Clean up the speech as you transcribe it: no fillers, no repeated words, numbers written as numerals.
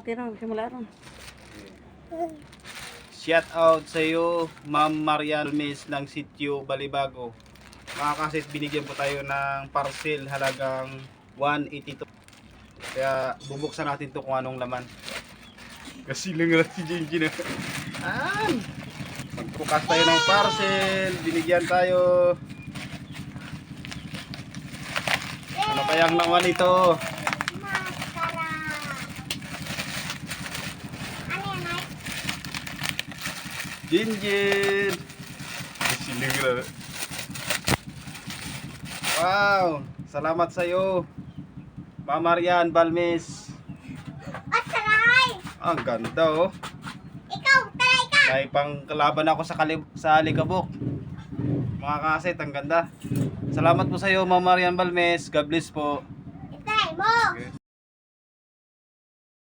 tira, simula ron. Shout out sa iyo, Ma'am Marian Miss ng Sitio Balibago. Mga kasit, binigyan po tayo ng parcel halagang 182. Kaya bubuksan natin to kung anong laman. Kasi lang si Jinjin na. Magbukas tayo ng parcel, binigyan tayo. Ano kayang laman ito? Maskara. Ano yan, Mike? Jinjin! Kasi lang na. Wow! Salamat sa iyo, Ma'am Marian Balmes. Asaray! Ang ganda oh. Ikaw, taray ka! May pangkalaban ako sa Alikabok. Mga kaset, ang ganda. Salamat po sa iyo, Ma'am Marian Balmes. God bless po. Itaray mo! Okay.